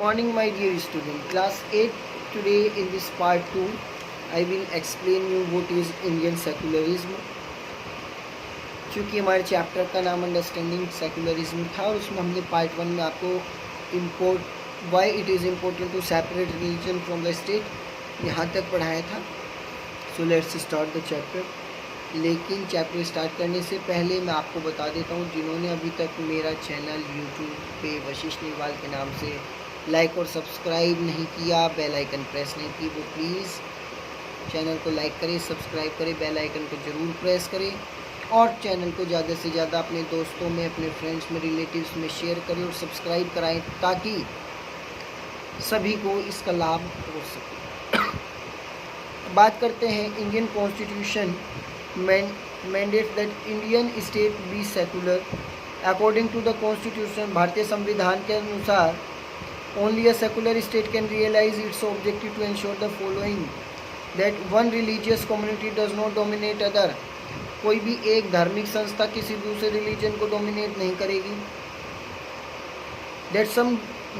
Morning, my dear student. Class 8. Today in this part 2, I will explain you what is Indian secularism. क्योंकि हमारे chapter का नाम understanding secularism था और उसमें हमने पार्ट 1 में आपको why it is important to separate religion from the state यहाँ तक पढ़ाया था. So let's start the chapter. लेकिन चैप्टर स्टार्ट करने से पहले मैं आपको बता देता हूँ, जिन्होंने अभी तक मेरा चैनल यूट्यूब पे वशिष्ठ नेवाल के नाम से लाइक और सब्सक्राइब नहीं किया, बेल आइकन प्रेस नहीं की, वो प्लीज़ चैनल को लाइक करें, सब्सक्राइब करें, बेल आइकन को ज़रूर प्रेस करें और चैनल को ज़्यादा से ज़्यादा अपने दोस्तों में, अपने फ्रेंड्स में, रिलेटिव्स में शेयर करें और सब्सक्राइब कराएं ताकि सभी को इसका लाभ हो सके. बात करते हैं. Indian constitution mandates that Indian state be secular. According to the Constitution, भारतीय संविधान के अनुसार only a secular state can realize its objective to ensure the following: that one religious community does not dominate other. कोई भी एक धार्मिक संस्था किसी दूसरे रिलीजन को डोमिनेट नहीं करेगी. that some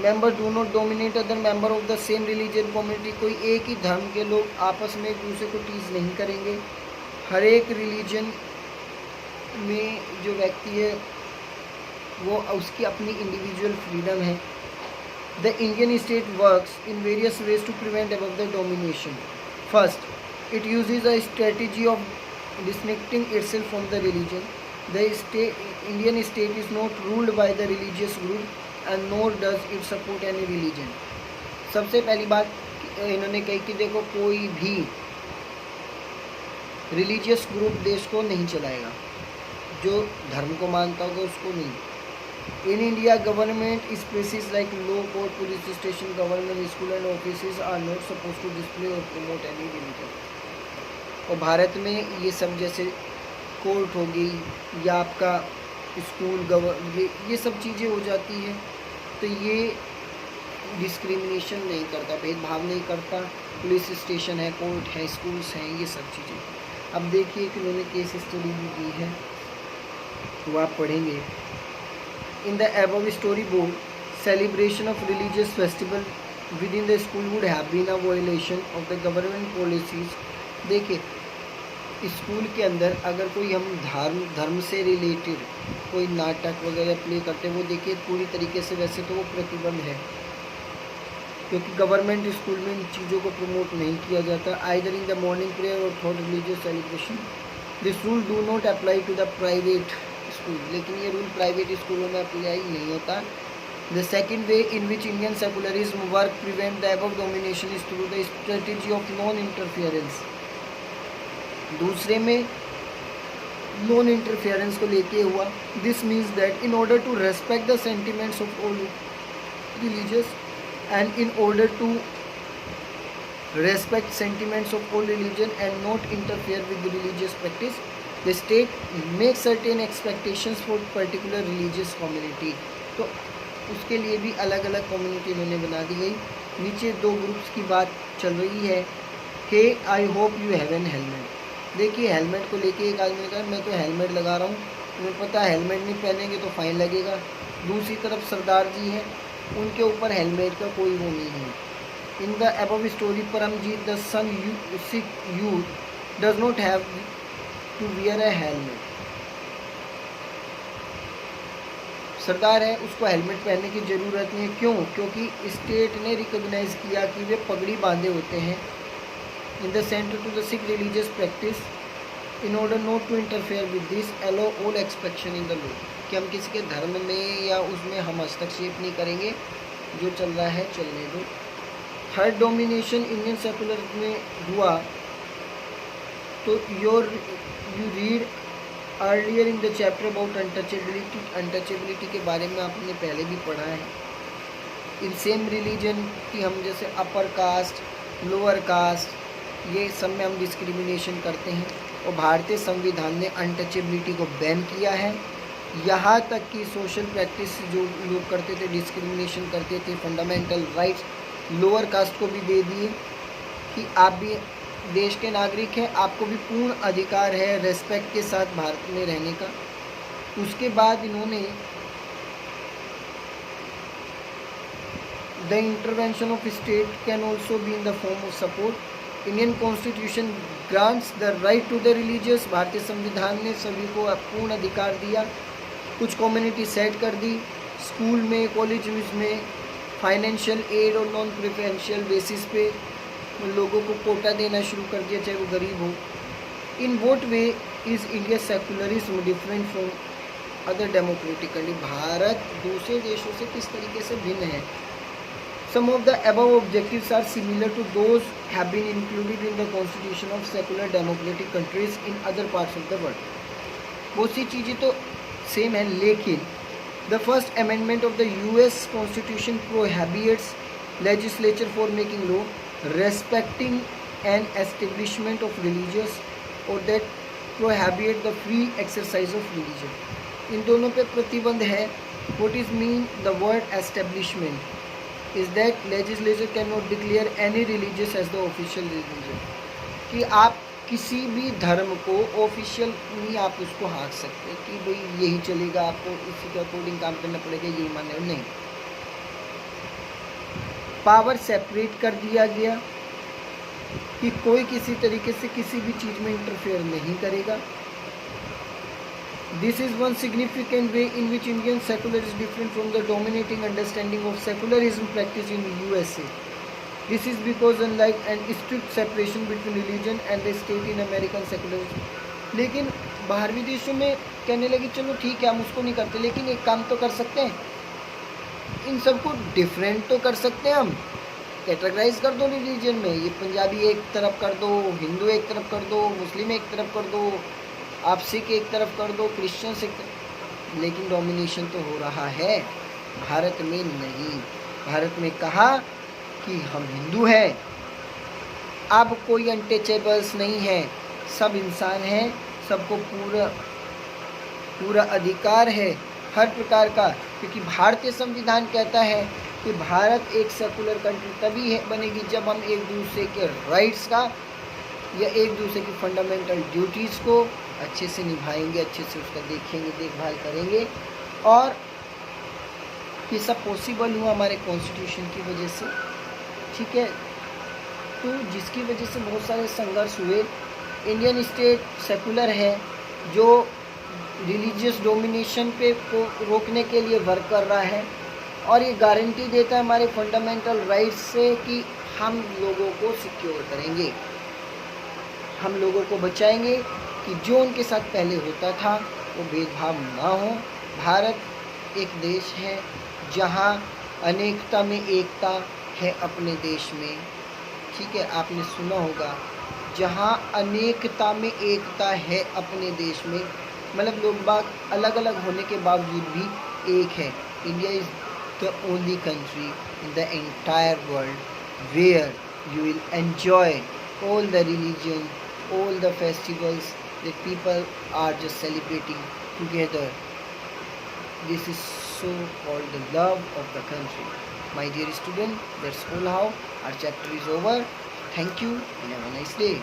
members do not dominate other member of the same religion community. कोई एक ही धर्म के लोग आपस में एक दूसरे को टीज नहीं करेंगे. हर एक रिलीजन में जो व्यक्ति है वो उसकी अपनी इंडिविजुअल फ्रीडम है. The Indian state works in various ways to prevent above the domination. First, it uses a strategy of disconnecting itself from the religion. The Indian state is not ruled by the religious group and nor does it support any religion. सबसे पहली बात इन्होंने कही कि देखो, कोई भी religious group देश को नहीं चलाएगा, जो धर्म को मानता होगा उसको नहीं. In India government spaces like law court, police station, government school and offices are not suppose to display और प्रमोट एनी रिलीजन. और भारत में ये सब जैसे कोर्ट हो गई या आपका स्कूल ये सब चीज़ें हो जाती है, तो ये डिस्क्रिमिनेशन नहीं करता, भेदभाव नहीं करता. पुलिस स्टेशन है, कोर्ट है, स्कूल्स हैं, ये सब चीज़ें. अब देखिए कि उन्होंने केस स्टडी भी की है, वो आप पढ़ेंगे. In the above story board, celebration of religious festival within the school would have been a violation of the government policies. देखिए, स्कूल के अंदर अगर कोई हम धर्म से रिलेटेड कोई नाटक वगैरह प्ले करते हैं, वो देखिए पूरी तरीके से वैसे तो वो प्रतिबंध है, क्योंकि गवर्नमेंट स्कूल में इन चीज़ों को प्रमोट नहीं किया जाता. Either in the morning prayer और thought religious celebration. This rule do not apply to the private school. लेकिन ये रूल प्राइवेट स्कूलों में अप्लाई नहीं होता. The second way in which Indian secularism work prevent the above domination is through the strategy of non interference. दूसरे में non interference को लेके हुआ. This means that in order to respect the sentiments of all religious and in order to respect sentiments of all religion and not interfere with the religious practice, the state makes certain expectations for particular religious community. तो उसके लिए भी अलग अलग community इन्होंने बना दी गई. नीचे दो ग्रुप्स की बात चल रही है कि I hope you have an helmet. देखिए, हेलमेट को लेके एक आदमी ने कहा मैं तो हेलमेट लगा रहा हूँ, तुम्हें पता है हेलमेट नहीं पहनेंगे तो फाइन लगेगा. दूसरी तरफ सरदार जी हैं, उनके ऊपर हेलमेट का कोई वो नहीं है. In the above story, Paramjit the son Sikh youth does not have to wear a helmet. सरदार है, उसको हेलमेट पहनने की ज़रूरत नहीं है. क्यों? क्योंकि स्टेट ने रिकॉग्नाइज किया कि वे पगड़ी बांधे होते हैं. In the centre to the Sikh religious practice in order not to interfere with this allow all expectation in the law. कि हम किसी के धर्म में या उसमें हम हस्तक्षेप नहीं करेंगे, जो चल रहा है चलने दो. थर्ड डोमिनेशन इंडियन सेकुलर में हुआ, तो you read earlier in the chapter about untouchability. Untouchability के बारे में आपने पहले भी पढ़ा है. इन सेम रिलीजन की हम जैसे अपर कास्ट, लोअर कास्ट, ये सब में हम डिस्क्रिमिनेशन करते हैं. और भारतीय संविधान ने अनटचेबिलिटी को बैन किया है. यहाँ तक कि सोशल प्रैक्टिस जो लोग करते थे, डिस्क्रिमिनेशन करते थे, फंडामेंटल राइट्स लोअर कास्ट को भी दे दिए कि आप भी देश के नागरिक हैं, आपको भी पूर्ण अधिकार है रेस्पेक्ट के साथ भारत में रहने का. उसके बाद इन्होंने The intervention of state can also be in the form of support. Indian Constitution grants the right to the religious. भारतीय संविधान ने सभी को पूर्ण अधिकार दिया. कुछ कम्युनिटी सेट कर दी. स्कूल में, कॉलेज में फाइनेंशियल एड और नॉन प्रेफरेंशियल बेसिस पे लोगों को कोटा देना शुरू कर दिया, चाहे वो गरीब हो. In what way is India secularism different from other democratic country? Bharat दूसरे देशों से किस तरीके से भिन्न है? Some of the above objectives are similar to those have been included in the constitution of secular democratic countries in other parts of the world. बहुत सी चीज़ें तो सेम है, लेकिन the first amendment of the US Constitution prohibits legislature for making law respecting an establishment of religious or that prohibit the free exercise of religion. इन दोनों पे प्रतिबंध है. What is mean the word establishment? Is that legislature cannot declare any religious as the official religion. कि आप किसी भी धर्म को ऑफिशियल नहीं आप उसको हाँक सकते कि भाई यही चलेगा, आपको इसी के अकॉर्डिंग काम करना पड़ेगा, यही माने नहीं. पावर सेपरेट कर दिया गया कि कोई किसी तरीके से किसी भी चीज़ में इंटरफेयर नहीं करेगा. This is one significant way in which Indian secular is different from the dominating understanding of secularism practiced in the USA. This is because unlike an strict separation between religion and the state in American secularism, लेकिन बाहरी देशों में कहने लगे चलो ठीक है हम उसको नहीं करते, लेकिन एक काम तो कर सकते हैं, इन सबको डिफरेंट तो कर सकते हैं. हम कैटेगराइज कर दो रिलीजन में, ये पंजाबी एक तरफ कर दो, हिंदू एक तरफ कर दो, मुस्लिम एक तरफ कर दो, आप सिख एक तरफ कर दो, क्रिश्चियन एक तरफ, लेकिन डोमिनेशन तो हो रहा है. भारत में नहीं. भारत में कहा कि हम हिंदू हैं, अब कोई अनटचेबल्स नहीं है, सब इंसान हैं, सबको पूरा अधिकार है हर प्रकार का. क्योंकि भारतीय संविधान कहता है कि भारत एक सेकुलर कंट्री तभी है बनेगी जब हम एक दूसरे के राइट्स का या एक दूसरे की फंडामेंटल ड्यूटीज़ को अच्छे से निभाएंगे, अच्छे से उसका देखेंगे, देखभाल करेंगे. और ये सब पॉसिबल हुआ हमारे कॉन्स्टिट्यूशन की वजह से. ठीक है, तो जिसकी वजह से बहुत सारे संघर्ष हुए. इंडियन स्टेट सेकुलर है जो रिलीजियस डोमिनेशन पे को रोकने के लिए वर्क कर रहा है, और ये गारंटी देता है हमारे फंडामेंटल राइट्स से कि हम लोगों को सिक्योर करेंगे, हम लोगों को बचाएंगे कि जो उनके साथ पहले होता था वो भेदभाव ना हो. भारत एक देश है जहाँ अनेकता में एकता है अपने देश में. ठीक है, आपने सुना होगा जहाँ अनेकता में एकता है अपने देश में, मतलब लोग बाग अलग अलग होने के बावजूद भी एक है. India is the only country in the entire world where you will enjoy all the religion, all the festivals that people are just celebrating together. This is so called the love of the country. My dear student, that's all how our chapter is over. Thank you and have a nice day.